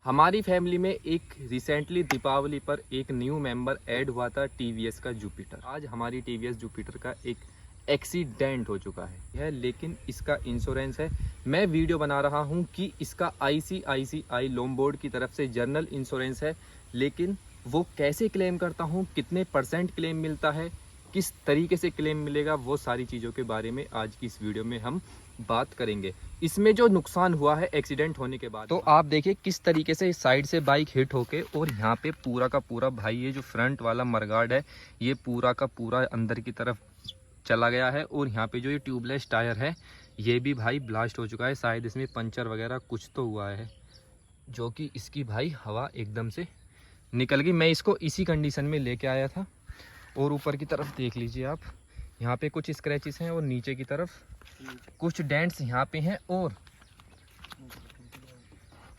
हमारी फैमिली में एक रिसेंटली दीपावली पर एक न्यू मेंबर ऐड हुआ था टीवीएस का जुपिटर। आज हमारी टीवीएस जुपिटर का एक एक्सीडेंट हो चुका है लेकिन इसका इंश्योरेंस है। मैं वीडियो बना रहा हूं कि इसका आईसीआईसीआई लोमबोर्ड की तरफ से जनरल इंश्योरेंस है, लेकिन वो कैसे क्लेम करता हूं, कितने % क्लेम मिलता है, किस तरीके से क्लेम मिलेगा, वो सारी चीज़ों के बारे में आज की इस वीडियो में हम बात करेंगे। इसमें जो नुकसान हुआ है एक्सीडेंट होने के बाद, तो आप देखिए किस तरीके से साइड से बाइक हिट होके और यहाँ पे पूरा का पूरा भाई ये जो फ्रंट वाला मडगार्ड है ये पूरा का पूरा अंदर की तरफ चला गया है। और यहाँ पे जो ये ट्यूबलेस टायर है ये भी भाई ब्लास्ट हो चुका है। शायद इसमें पंचर वगैरह कुछ तो हुआ है, जो कि इसकी भाई हवा एकदम से निकल गई। मैं इसको इसी कंडीशन में लेके आया था। और ऊपर की तरफ देख लीजिए आप, यहाँ पे कुछ स्क्रैचेस हैं और नीचे की तरफ कुछ डेंट्स यहाँ पे हैं। और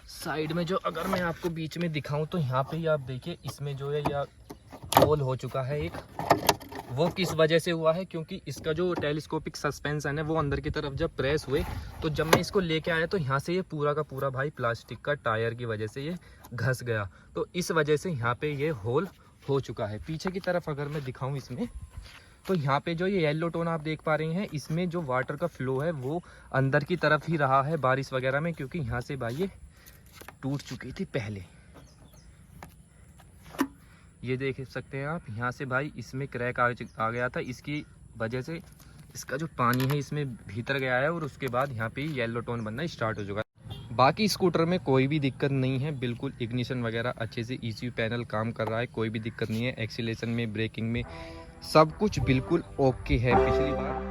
साइड में जो अगर मैं आपको बीच में दिखाऊं तो यहाँ पे आप देखिए इसमें जो है या होल हो चुका है एक। वो किस वजह से हुआ है, क्योंकि इसका जो टेलीस्कोपिक सस्पेंशन है वो अंदर की तरफ जब प्रेस हुए तो जब मैं इसको लेके आया तो यहाँ से ये पूरा का पूरा भाई प्लास्टिक का टायर की वजह से ये घस गया। तो इस वजह से यहाँ पे ये होल हो चुका है। पीछे की तरफ अगर मैं दिखाऊं इसमें तो यहाँ पे जो ये येलो टोन आप देख पा रहे हैं, इसमें जो वाटर का फ्लो है वो अंदर की तरफ ही रहा है बारिश वगैरह में, क्योंकि यहाँ से भाई ये टूट चुकी थी पहले। ये देख सकते हैं आप, यहाँ से भाई इसमें क्रैक आ गया था। इसकी वजह से इसका जो पानी है इसमें भीतर गया है और उसके बाद यहाँ पे येलो टोन बनना स्टार्ट हो चुका है। बाकी स्कूटर में कोई भी दिक्कत नहीं है, बिल्कुल इग्निशन वगैरह अच्छे से ECU पैनल काम कर रहा है, कोई भी दिक्कत नहीं है। एक्सीलेशन में, ब्रेकिंग में सब कुछ बिल्कुल ओके है। पिछली बार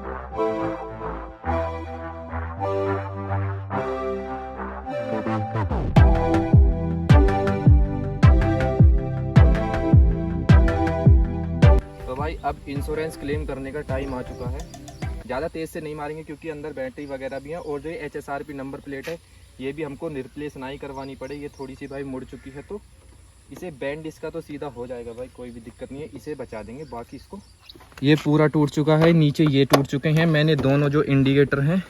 तो भाई अब इंश्योरेंस क्लेम करने का टाइम आ चुका है। ज़्यादा तेज़ से नहीं मारेंगे क्योंकि अंदर बैटरी वगैरह भी है। और जो HSRP नंबर प्लेट है ये भी हमको रिप्लेस ना ही करवानी पड़े। ये थोड़ी सी भाई मुड़ चुकी है तो इसे बैंड इसका तो सीधा हो जाएगा भाई, कोई भी दिक्कत नहीं है, इसे बचा देंगे। बाकी इसको ये पूरा टूट चुका है, नीचे ये टूट चुके हैं। मैंने दोनों जो इंडिकेटर हैं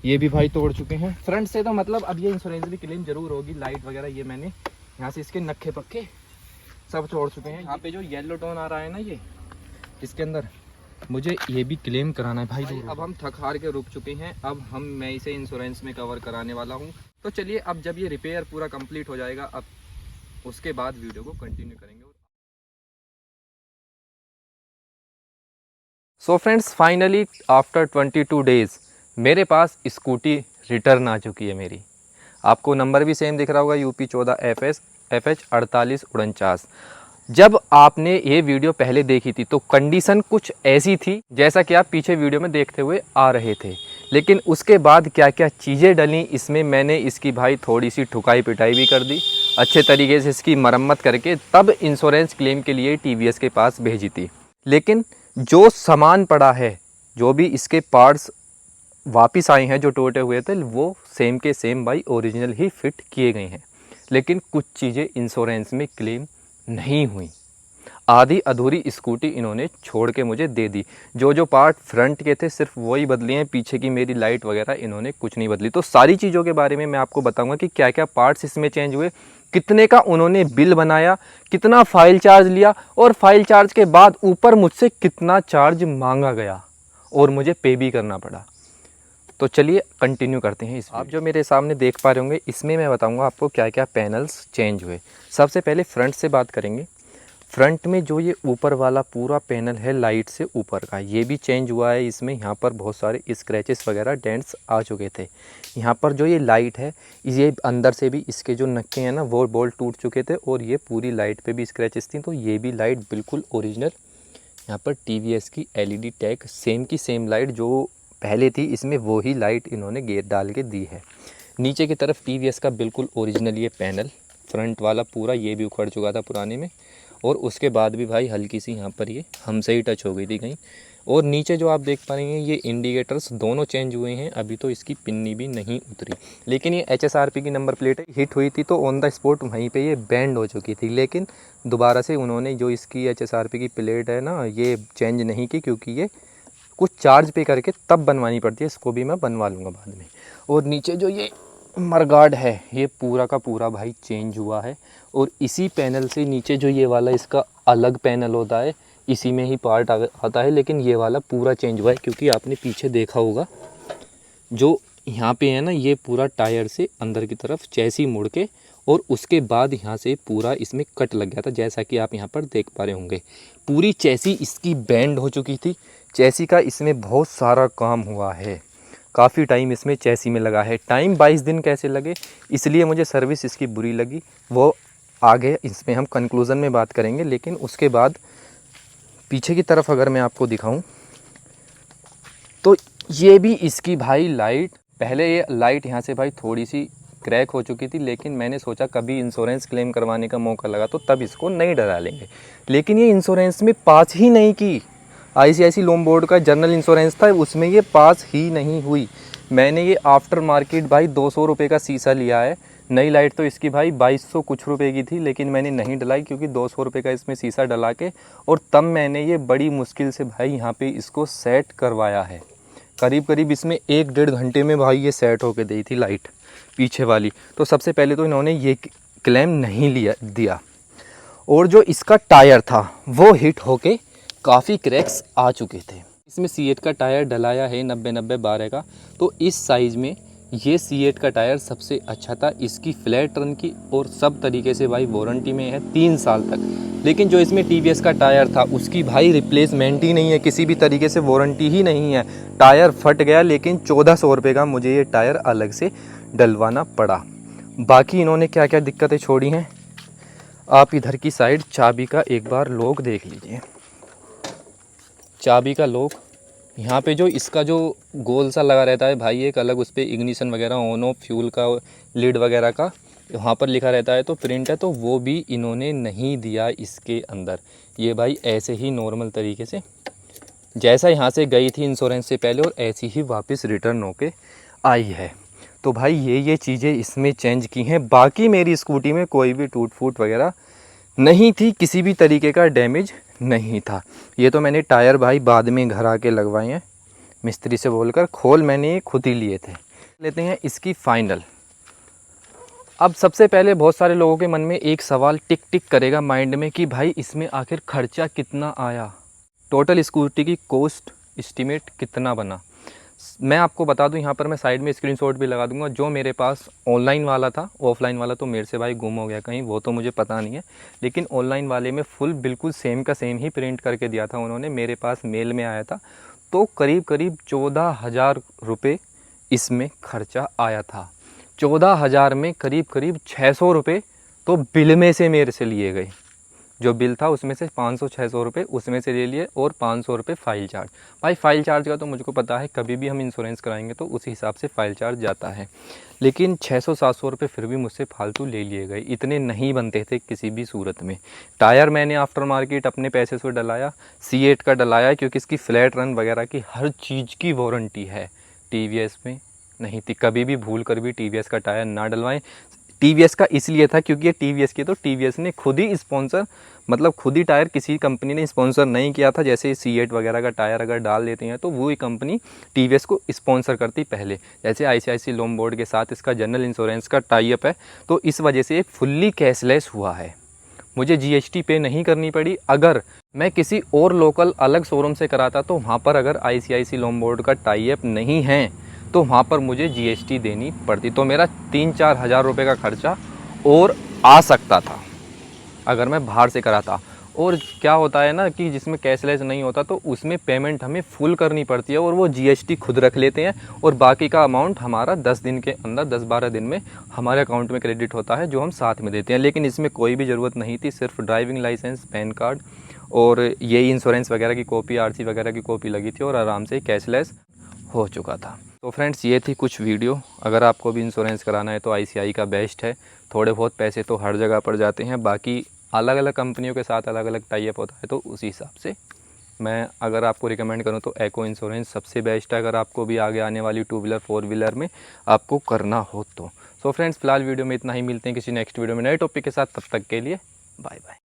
ये भी भाई तोड़ चुके हैं फ्रंट से। तो मतलब अब ये इंश्योरेंस भी क्लेम जरूर होगी। लाइट वगैरह ये मैंने यहाँ से इसके नक्खे पक्के सब तोड़ चुके हैं। यहाँ पे जो येलो टोन आ रहा है ना ये इसके अंदर, मुझे ये भी क्लेम कराना है भाई। अब हम थक हार के रुक चुके हैं। अब मैं इसे इंश्योरेंस में कवर कराने वाला हूँ। तो चलिए अब जब ये रिपेयर पूरा कंप्लीट हो जाएगा अब उसके बाद वीडियो को कंटिन्यू करेंगे। So friends, finally after 22 days मेरे पास स्कूटी रिटर्न आ चुकी है मेरी। आपको नंबर भी सेम दिख रहा होगा, UP 14 FH 4849। जब आपने ये वीडियो पहले देखी थी तो कंडीशन कुछ ऐसी थी जैसा कि आप पीछे वीडियो में देखते हुए आ रहे थे, लेकिन उसके बाद क्या क्या चीज़ें डली इसमें, मैंने इसकी भाई थोड़ी सी ठुकाई पिटाई भी कर दी, अच्छे तरीके से इसकी मरम्मत करके तब इंश्योरेंस क्लेम के लिए TVS के पास भेजी थी। लेकिन जो सामान पड़ा है, जो भी इसके पार्ट्स वापस आए हैं जो टूटे हुए थे, वो सेम के सेम भाई ओरिजिनल ही फिट किए गए हैं। लेकिन कुछ चीज़ें इंश्योरेंस में क्लेम नहीं हुई। आधी अधूरी स्कूटी इन्होंने छोड़ के मुझे दे दी। जो पार्ट फ्रंट के थे सिर्फ वही बदले हैं, पीछे की मेरी लाइट वगैरह इन्होंने कुछ नहीं बदली। तो सारी चीज़ों के बारे में मैं आपको बताऊंगा कि क्या क्या पार्ट्स इसमें चेंज हुए, कितने का उन्होंने बिल बनाया, कितना फाइल चार्ज लिया और फाइल चार्ज के बाद ऊपर मुझसे कितना चार्ज मांगा गया और मुझे पे भी करना पड़ा। तो चलिए कंटिन्यू करते हैं। आप जो मेरे सामने देख पा रहे होंगे इसमें मैं बताऊंगा आपको क्या क्या पैनल्स चेंज हुए। सबसे पहले फ्रंट से बात करेंगे। फ्रंट में जो ये ऊपर वाला पूरा पैनल है लाइट से ऊपर का, ये भी चेंज हुआ है। इसमें यहाँ पर बहुत सारे स्क्रैचेस वगैरह डेंट्स आ चुके थे। यहाँ पर जो ये लाइट है ये अंदर से भी इसके जो नक्के हैं ना वो बोल्ट टूट चुके थे और ये पूरी लाइट पे भी स्क्रैचेस थी। तो ये भी लाइट बिल्कुल ओरिजिनल, यहाँ पर TVS की LED टैग सेम की सेम लाइट जो पहले थी इसमें वो ही लाइट इन्होंने गेट डाल के दी है। नीचे की तरफ TVS का बिल्कुल ओरिजिनल ये पैनल फ्रंट वाला पूरा ये भी उखड़ चुका था पुराने में, और उसके बाद भी भाई हल्की सी यहाँ पर ये हमसे ही टच हो गई थी कहीं। और नीचे जो आप देख पा रहे हैं ये इंडिकेटर्स दोनों चेंज हुए हैं। अभी तो इसकी पिन्नी भी नहीं उतरी, लेकिन ये HSRP की नंबर प्लेट है, हिट हुई थी तो ऑन द स्पॉट वहीं पे ये बैंड हो चुकी थी। लेकिन दोबारा से उन्होंने जो इसकी HSRP की प्लेट है ना ये चेंज नहीं की, क्योंकि ये कुछ चार्ज पे करके तब बनवानी पड़ती है। इसको भी मैं बनवा लूँगा बाद में। और नीचे जो ये मडगार्ड है ये पूरा का पूरा भाई चेंज हुआ है। और इसी पैनल से नीचे जो ये वाला इसका अलग पैनल होता है, इसी में ही पार्ट आता है, लेकिन ये वाला पूरा चेंज हुआ है। क्योंकि आपने पीछे देखा होगा जो यहाँ पे है ना, ये पूरा टायर से अंदर की तरफ चैसी मुड़ के और उसके बाद यहाँ से पूरा इसमें कट लग गया था, जैसा कि आप यहाँ पर देख पा रहे होंगे। पूरी चैसी इसकी बैंड हो चुकी थी। चैसी का इसमें बहुत सारा काम हुआ है, काफ़ी टाइम इसमें चैसी में लगा है। टाइम 22 दिन कैसे लगे, इसलिए मुझे सर्विस इसकी बुरी लगी, वो आगे इसमें हम कंक्लूज़न में बात करेंगे। लेकिन उसके बाद पीछे की तरफ अगर मैं आपको दिखाऊं तो ये भी इसकी भाई लाइट, पहले ये लाइट यहाँ से भाई थोड़ी सी क्रैक हो चुकी थी, लेकिन मैंने सोचा कभी इंश्योरेंस क्लेम करवाने का मौका लगा तो तब इसको नहीं डरा लेंगे। लेकिन ये इंश्योरेंस में पास ही नहीं की। ICICI लोन बोर्ड का जनरल इंश्योरेंस था, उसमें ये पास ही नहीं हुई। मैंने ये आफ्टर मार्केट भाई 200 रुपये का शीशा लिया है। नई लाइट तो इसकी भाई 2200 कुछ रुपए की थी, लेकिन मैंने नहीं डलाई क्योंकि 200 रुपये का इसमें शीशा डला के, और तब मैंने ये बड़ी मुश्किल से भाई यहाँ पे इसको सेट करवाया है। करीब करीब इसमें 1-1.5 घंटे में भाई ये सेट होके दी थी लाइट पीछे वाली। तो सबसे पहले तो इन्होंने ये क्लेम नहीं दिया। और जो इसका टायर था वो हिट होके काफ़ी क्रैक्स आ चुके थे। इसमें C8 का टायर डलाया है 90-90-12 का। तो इस साइज़ में ये C8 का टायर सबसे अच्छा था। इसकी फ्लैट रन की और सब तरीके से भाई वारंटी में है 3 साल तक। लेकिन जो इसमें TVS का टायर था उसकी भाई रिप्लेसमेंट ही नहीं है, किसी भी तरीके से वारंटी ही नहीं है। टायर फट गया, लेकिन 1400 रुपये का मुझे ये टायर अलग से डलवाना पड़ा। बाकी इन्होंने क्या क्या दिक्कतें छोड़ी हैं, आप इधर की साइड चाबी का एक बार लॉक देख लीजिए। चाबी का लॉक यहाँ पे जो इसका जो गोल सा लगा रहता है भाई, एक अलग उस पर इग्निशन वगैरह ऑन ऑफ फ्यूल का लीड वगैरह का वहाँ पर लिखा रहता है, तो प्रिंट है, तो वो भी इन्होंने नहीं दिया इसके अंदर। ये भाई ऐसे ही नॉर्मल तरीके से जैसा यहाँ से गई थी इंश्योरेंस से पहले और ऐसी ही वापस रिटर्न होके आई है। तो भाई ये चीज़ें इसमें चेंज की हैं। बाकी मेरी स्कूटी में कोई भी टूट फूट वगैरह नहीं थी, किसी भी तरीके का डैमेज नहीं था। ये तो मैंने टायर भाई बाद में घर आके लगवाए हैं, मिस्त्री से बोलकर। खोल मैंने खुद ही लिए थे। लेते हैं इसकी फाइनल। अब सबसे पहले बहुत सारे लोगों के मन में एक सवाल टिक टिक करेगा माइंड में कि भाई इसमें आखिर खर्चा कितना आया, टोटल स्कूटी की कॉस्ट एस्टीमेट कितना बना। मैं आपको बता दूं, यहाँ पर मैं साइड में स्क्रीनशॉट भी लगा दूंगा। जो मेरे पास ऑनलाइन वाला था, ऑफलाइन वाला तो मेरे से भाई गुम हो गया कहीं, वो तो मुझे पता नहीं है। लेकिन ऑनलाइन वाले में फुल बिल्कुल सेम का सेम ही प्रिंट करके दिया था उन्होंने, मेरे पास मेल में आया था। तो करीब करीब 14,000 रुपये इसमें खर्चा आया था। 14,000 में करीब करीब 600 रुपये तो बिल में से मेरे से लिए गए। जो बिल था उसमें से 500-600 रुपये उसमें से ले लिए, और 500 रुपये फ़ाइल चार्ज। भाई फ़ाइल चार्ज का तो मुझको पता है, कभी भी हम इंश्योरेंस कराएंगे तो उसी हिसाब से फ़ाइल चार्ज जाता है। लेकिन 600-700 रुपये फिर भी मुझसे फालतू ले लिए गए। इतने नहीं बनते थे किसी भी सूरत में। टायर मैंने आफ्टर मार्केट अपने पैसे से डलाया, C8 का डलाया, क्योंकि इसकी फ्लैट रन वगैरह की हर चीज़ की वारंटी है। TVS में नहीं थी, कभी भी भूल कर भी TVS का टायर ना डलवाएं। TVS का इसलिए था क्योंकि ये TVS की, तो TVS ने खुद ही स्पॉन्सर, मतलब खुद ही टायर, किसी कंपनी ने स्पॉन्सर नहीं किया था। जैसे C8 वगैरह का टायर अगर डाल देते हैं तो वही कंपनी TVS को स्पॉन्सर करती पहले। जैसे ICICI लोन बोर्ड के साथ इसका जनरल इंश्योरेंस का टाई अप है, तो इस वजह से एक फुल्ली कैशलेस हुआ है। मुझे GST पे नहीं करनी पड़ी। अगर मैं किसी और लोकल अलग शोरूम से कराता तो वहाँ पर अगर ICICI लोन बोर्ड का टाई अप नहीं है तो वहाँ पर मुझे GST देनी पड़ती। तो मेरा 3-4 हज़ार रुपये का खर्चा और आ सकता था अगर मैं बाहर से कराता। और क्या होता है ना कि जिसमें कैशलेस नहीं होता तो उसमें पेमेंट हमें फुल करनी पड़ती है, और वो GST खुद रख लेते हैं, और बाकी का अमाउंट हमारा 10 दिन के अंदर, 10-12 दिन में हमारे अकाउंट में क्रेडिट होता है, जो हम साथ में देते हैं। लेकिन इसमें कोई भी ज़रूरत नहीं थी, सिर्फ ड्राइविंग लाइसेंस, पैन कार्ड और यही इंश्योरेंस वगैरह की कॉपी, RC वगैरह की कॉपी लगी थी, और आराम से कैशलेस हो चुका था। तो फ्रेंड्स, ये थी कुछ वीडियो। अगर आपको भी इंश्योरेंस कराना है तो ICICI का बेस्ट है। थोड़े बहुत पैसे तो हर जगह पड़ जाते हैं, बाकी अलग अलग कंपनियों के साथ अलग अलग टाई अप होता है, तो उसी हिसाब से मैं अगर आपको रिकमेंड करूं तो एको इंश्योरेंस सबसे बेस्ट है, अगर आपको भी आगे आने वाली 2 व्हीलर 4 व्हीलर में आपको करना हो तो। सो फ्रेंड्स, फिलहाल वीडियो में इतना ही। मिलते हैं किसी नेक्स्ट वीडियो में नए टॉपिक के साथ। तब तक के लिए बाय बाय।